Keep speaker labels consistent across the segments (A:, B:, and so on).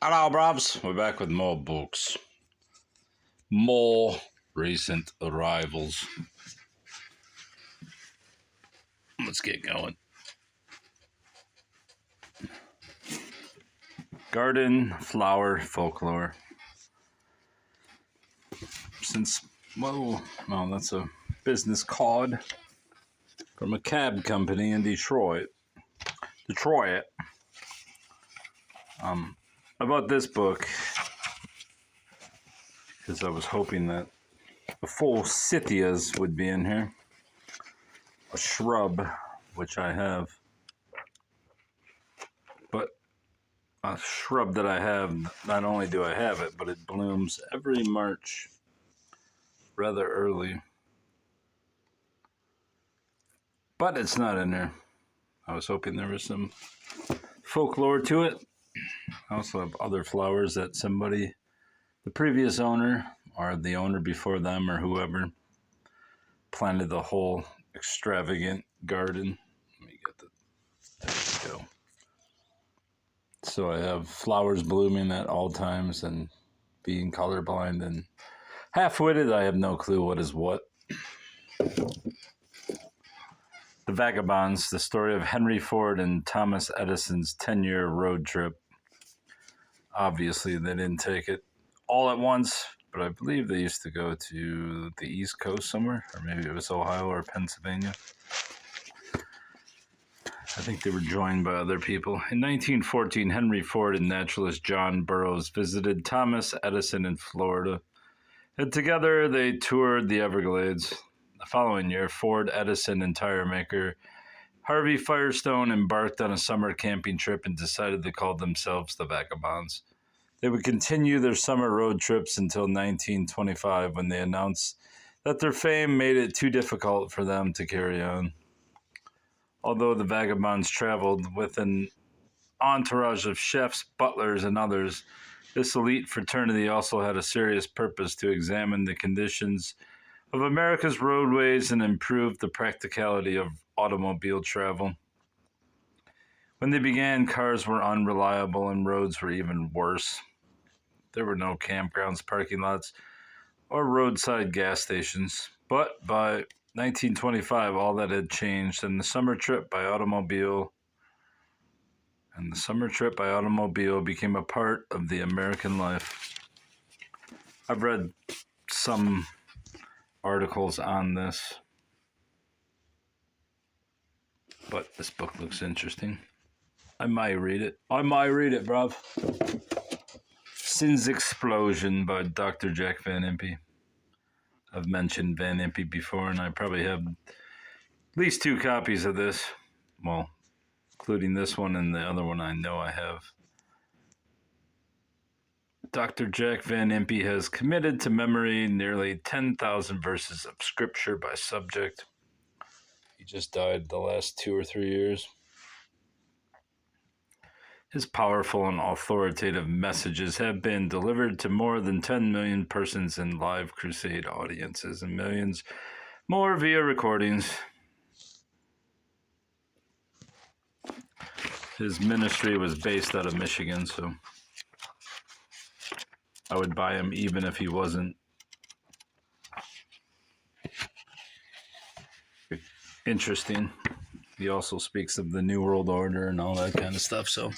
A: Hello, Brobs. We're back with more books. More recent arrivals. Let's get going. Garden Flower Folklore. Well, that's a business card from a cab company in Detroit. I bought this book because I was hoping that the forsythias would be in here. A shrub, which I have. But a shrub that I have, not only do I have it, but it blooms every March rather early. But it's not in there. I was hoping there was some folklore to it. I also have other flowers that somebody, the previous owner or the owner before them or whoever, planted the whole extravagant garden. Let me get there we go. So I have flowers blooming at all times, and being colorblind and half-witted, I have no clue what is what. The Vagabonds, the story of Henry Ford and Thomas Edison's 10-year road trip. Obviously, they didn't take it all at once, but I believe they used to go to the East Coast somewhere, or maybe it was Ohio or Pennsylvania. I think they were joined by other people. In 1914, Henry Ford and naturalist John Burroughs visited Thomas Edison in Florida, and together they toured the Everglades. The following year, Ford, Edison, and tire maker Harvey Firestone embarked on a summer camping trip and decided to call themselves the Vagabonds. They would continue their summer road trips until 1925, when they announced that their fame made it too difficult for them to carry on. Although the Vagabonds traveled with an entourage of chefs, butlers, and others, this elite fraternity also had a serious purpose: to examine the conditions of America's roadways and improve the practicality of automobile travel. When they began, cars were unreliable and roads were even worse. There were no campgrounds, parking lots, or roadside gas stations. But by 1925, all that had changed, and the summer trip by automobile became a part of the American life. I've read some articles on this, but this book looks interesting. I might read it, bruv. Sin's Explosion by Dr. Jack Van Impe. I've mentioned Van Impe before, and I probably have at least 2 copies of this. Well, including this one and the other one I know I have. Dr. Jack Van Impe has committed to memory nearly 10,000 verses of scripture by subject. He just died the last 2 or 3 years. His powerful and authoritative messages have been delivered to more than 10 million persons in live crusade audiences, and millions more via recordings. His ministry was based out of Michigan, so I would buy him even if he wasn't interesting. He also speaks of the New World Order and all that kind of stuff, so...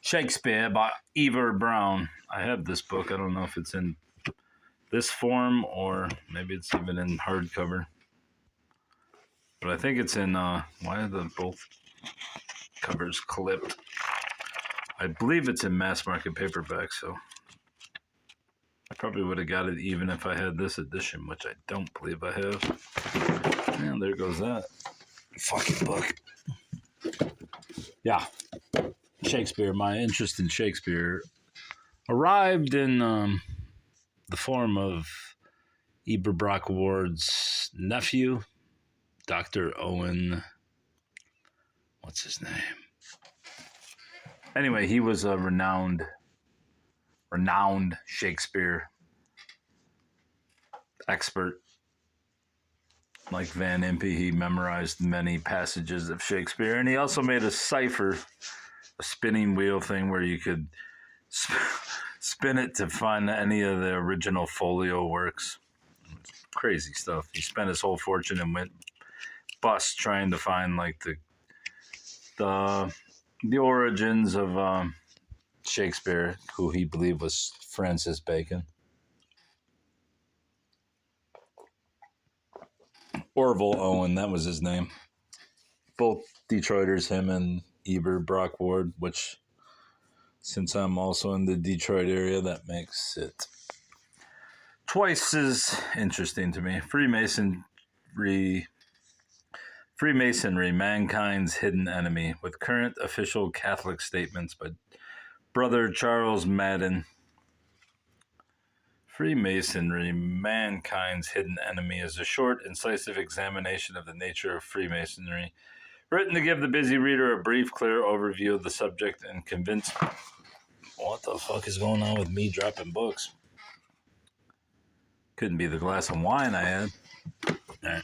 A: Shakespeare by Eva Brown. I have this book. I don't know if it's in this form or maybe it's even in hardcover. But I think it's in, why are the both covers clipped? I believe it's in mass market paperback, so I probably would have got it even if I had this edition, which I don't believe I have. And there goes that fucking book. Yeah. Shakespeare, my interest in Shakespeare arrived in the form of Eberbrock Ward's nephew, Dr. Owen, what's his name? Anyway, he was a renowned Shakespeare expert. Like Van Impe, he memorized many passages of Shakespeare, and he also made a cipher, a spinning wheel thing where you could spin it to find any of the original folio works. Crazy stuff. He spent his whole fortune and went bust trying to find like the origins of Shakespeare, who he believed was Francis Bacon. Orville Owen, that was his name. Both Detroiters, him and Eber Brock Ward, which, since I'm also in the Detroit area, that makes it twice as interesting to me. Freemasonry, Mankind's Hidden Enemy, with current official Catholic statements by Brother Charles Madden. Freemasonry, Mankind's Hidden Enemy is a short, incisive examination of the nature of Freemasonry, written to give the busy reader a brief, clear overview of the subject and convince... What the fuck is going on with me dropping books? Couldn't be the glass of wine I had. All right.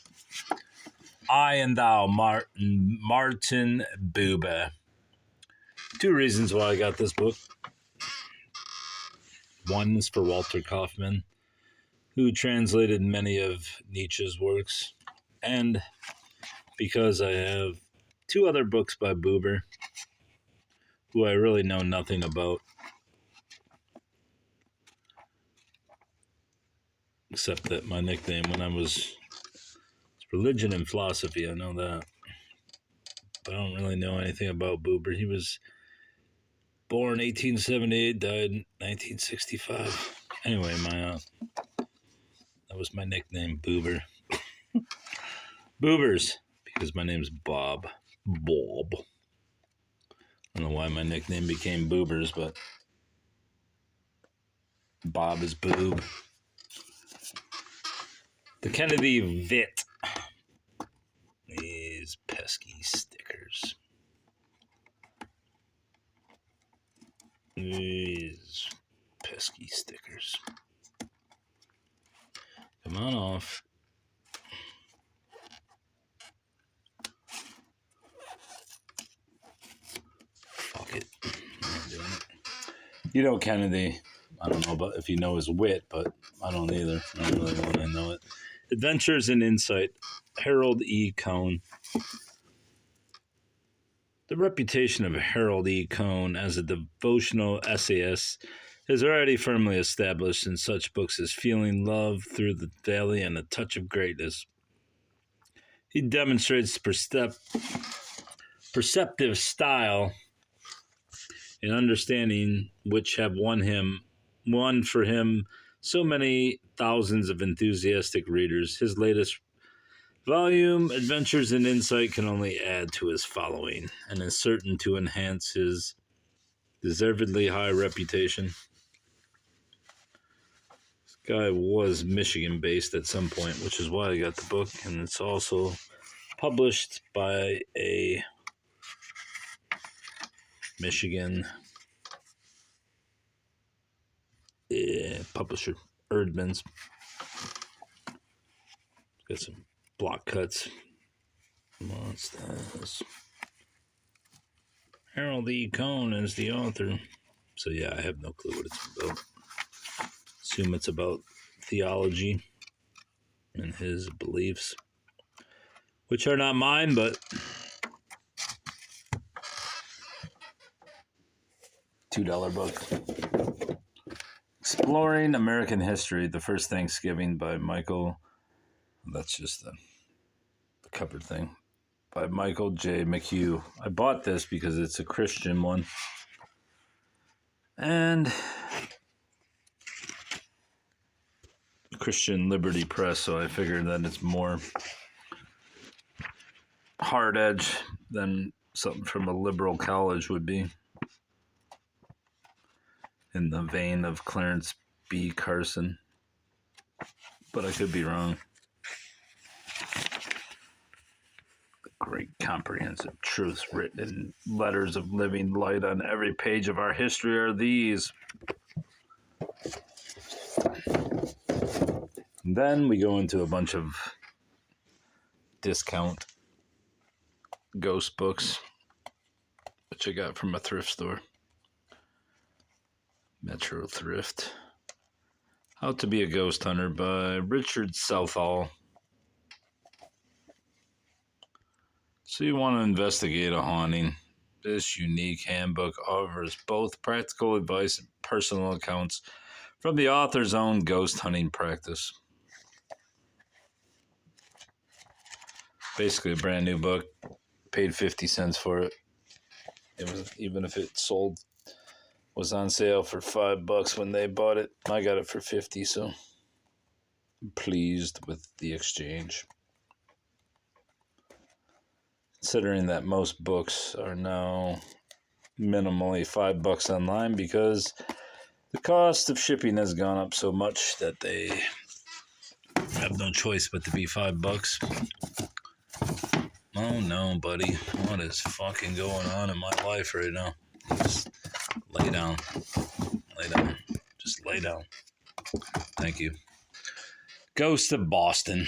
A: I and Thou, Martin Buber. Two reasons why I got this book. One is for Walter Kaufmann, who translated many of Nietzsche's works, and because I have two other books by Buber, who I really know nothing about, except that my nickname when I was Religion and Philosophy, I know that. But I don't really know anything about Buber. He was born 1878, died 1965. Anyway, that was my nickname, Buber. Boobers, because my name's Bob. Bob. I don't know why my nickname became Boobers, but Bob is boob. The Kennedy Vit. These pesky stickers. These pesky stickers. Come on off. Fuck it. I'm not doing it. You know Kennedy. I don't know about if you know his wit, but I don't either. I don't really want to know it. Adventures in Insight. Harold E. Cohn. The reputation of Harold E. Cohn as a devotional essayist is already firmly established in such books as Feeling Love Through the Valley and A Touch of Greatness. He demonstrates perceptive style and understanding which have won for him so many thousands of enthusiastic readers. His latest volume, Adventures in Insight, can only add to his following and is certain to enhance his deservedly high reputation. This guy was Michigan-based at some point, which is why I got the book, and it's also published by a Michigan publisher, Erdman's. Got some block cuts. Monsters. Harold E. Cohn is the author. So yeah, I have no clue what it's about. Assume it's about theology and his beliefs, which are not mine, but $2 book. Exploring American History, The First Thanksgiving by Michael. That's just the cover thing. By Michael J. McHugh. I bought this because it's a Christian one. And Christian Liberty Press, so I figured that it's more hard edge than something from a liberal college would be. In the vein of Clarence B. Carson. But I could be wrong. Great comprehensive truths written in letters of living light on every page of our history are these. And then we go into a bunch of discount ghost books, which I got from a thrift store. Metro Thrift. How to Be a Ghost Hunter by Richard Southall. So you want to investigate a haunting. This unique handbook offers both practical advice and personal accounts from the author's own ghost hunting practice. Basically a brand new book. Paid 50 cents for it. It was, even if it was on sale for $5 when they bought it. I got it for 50, so I'm pleased with the exchange. Considering that most books are now minimally $5 online because the cost of shipping has gone up so much that they have no choice but to be $5. Oh no, buddy. What is fucking going on in my life right now? Just lay down. Lay down. Just lay down. Thank you. Ghost of Boston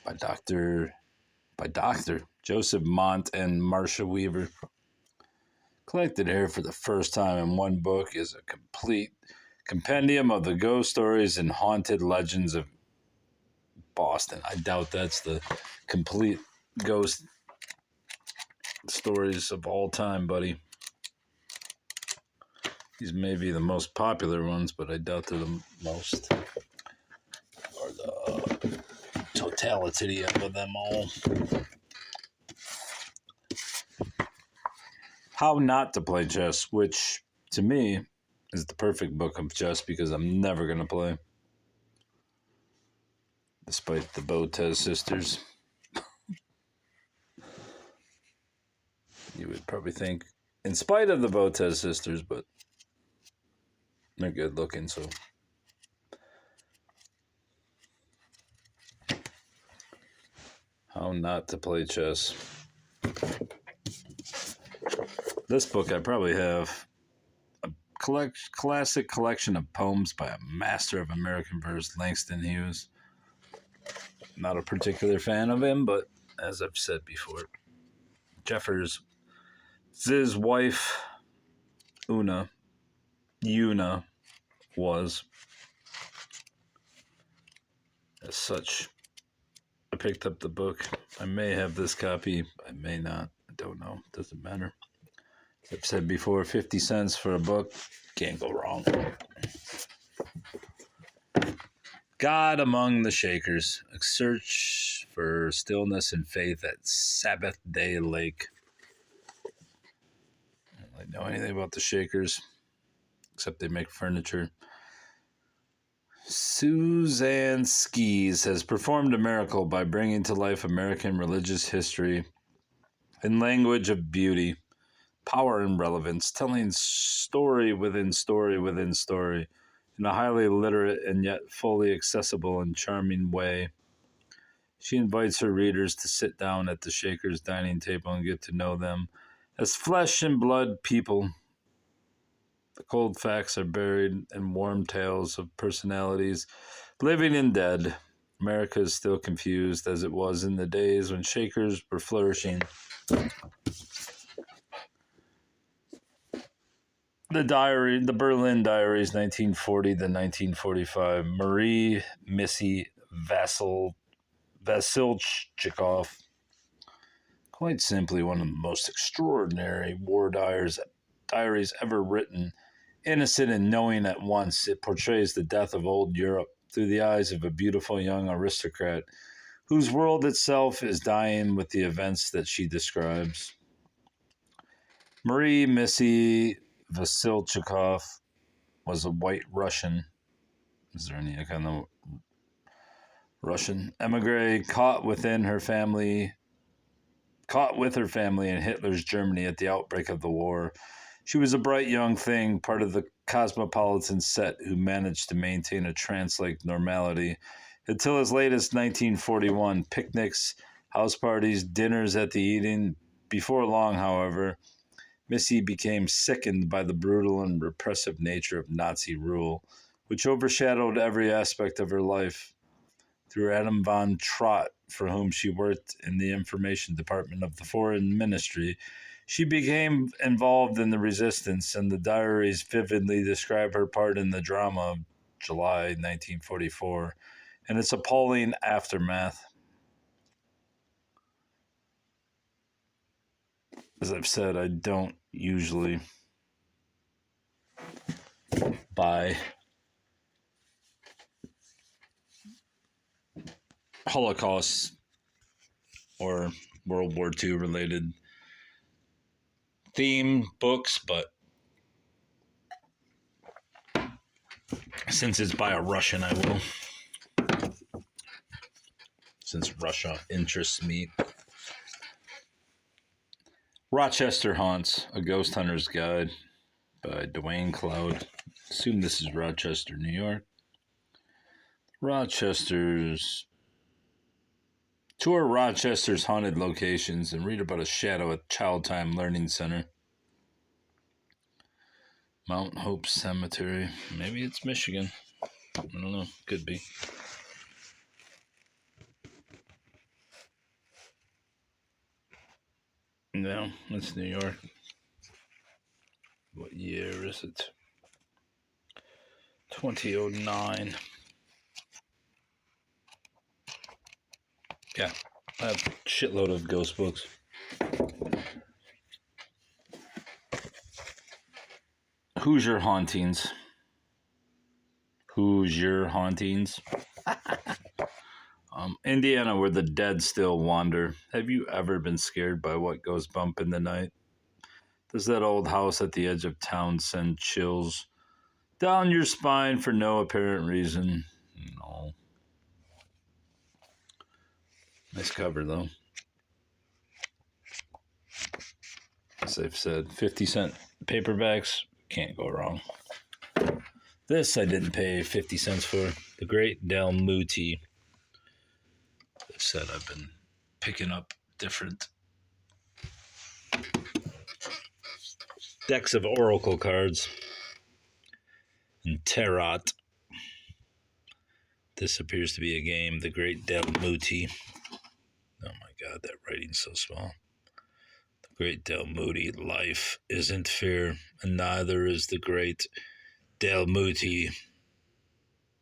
A: by Dr. Joseph Mont and Marcia Weaver. Collected here for the first time in one book is a complete compendium of the ghost stories and haunted legends of Boston. I doubt that's the complete ghost stories of all time, buddy. These may be the most popular ones, but I doubt they're the most, or the totality of them all. How Not to Play Chess, which to me is the perfect book of chess because I'm never going to play. Despite the Botez sisters. You would probably think, in spite of the Botez sisters, but they're good looking, so. How Not to Play Chess. This book, I probably have a classic collection of poems by a master of American verse, Langston Hughes. Not a particular fan of him, but as I've said before, Jeffers' wife, Una, was. As such, I picked up the book. I may have this copy. I may not. I don't know. Doesn't matter. As I've said before, 50 cents for a book. Can't go wrong. God Among the Shakers. A search for stillness and faith at Sabbath Day Lake. I don't really know anything about the Shakers, except they make furniture. Suzanne Skis has performed a miracle by bringing to life American religious history in language of beauty, power, and relevance, telling story within story within story in a highly literate and yet fully accessible and charming way. She invites her readers to sit down at the Shakers' dining table and get to know them as flesh and blood people. The cold facts are buried in warm tales of personalities, living and dead. America is still confused as it was in the days when Shakers were flourishing. The Berlin Diaries, 1940 to 1945. Marie Missy Vasilchikov. Quite simply, one of the most extraordinary war diaries ever written. Innocent and knowing at once, it portrays the death of old Europe through the eyes of a beautiful young aristocrat whose world itself is dying with the events that she describes. Marie Missy Vasilchikov was a white Russian. Is there any kind of Russian emigre caught with her family in Hitler's Germany at the outbreak of the war. She was a bright young thing, part of the cosmopolitan set who managed to maintain a trance-like normality until as late as 1941. Picnics, house parties, dinners at the eating. Before long, however, Missy became sickened by the brutal and repressive nature of Nazi rule, which overshadowed every aspect of her life. Through Adam von Trott, for whom she worked in the information department of the Foreign Ministry, She became involved in the resistance, and the diaries vividly describe her part in the drama of July 1944 and its appalling aftermath. As I've said, I don't usually buy Holocaust or World War II related theme books, but since it's by a Russian, I will. Since Russia interests me. Rochester Haunts, A Ghost Hunter's Guide by Dwayne Cloud. Assume this is Rochester, New York. Tour Rochester's haunted locations and read about a shadow at Child Time Learning Center. Mount Hope Cemetery. Maybe it's Michigan. I don't know. Could be. No, it's New York. What year is it? 2009. Yeah, I have a shitload of ghost books. Hoosier Hauntings. Hoosier Hauntings. Indiana, where the dead still wander. Have you ever been scared by what goes bump in the night? Does that old house at the edge of town send chills down your spine for no apparent reason? No. Nice cover, though. As I've said, 50-cent paperbacks, can't go wrong. This I didn't pay 50 cents for. The Great Del Muti. I've said I've been picking up different decks of oracle cards and tarot. This appears to be a game, The Great Del Muti. Oh my god, that writing's so small. The Great Del Muti. Life isn't fair, and neither is the Great Del Muti.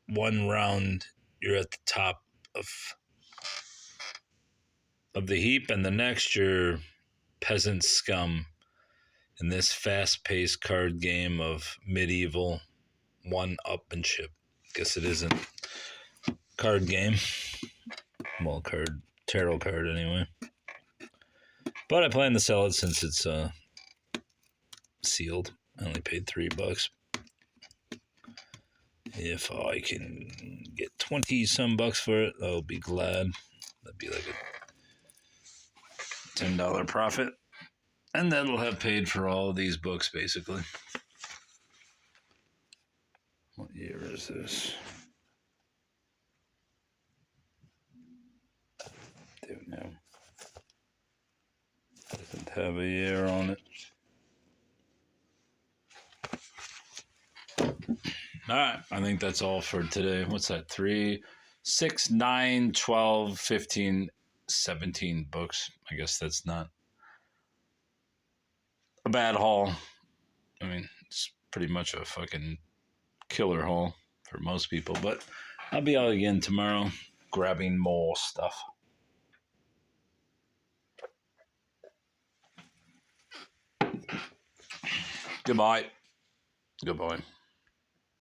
A: One round, you're at the top of the heap, and the next, you're peasant scum in this fast-paced card game of medieval one-upmanship. Guess it isn't card game. Well, tarot card anyway. But I plan to sell it since it's sealed. I only paid $3. If I can get 20 some bucks for it, I'll be glad. That'd be like a $10 profit. And that'll have paid for all of these books, basically. What year is this? Don't know. Doesn't have a year on it. All right, I think that's all for today. What's that? 3, 6, 9, 12, 15, 17 books. I guess that's not a bad haul. I mean, it's pretty much a fucking killer haul for most people. But I'll be out again tomorrow grabbing more stuff. Goodbye. Goodbye.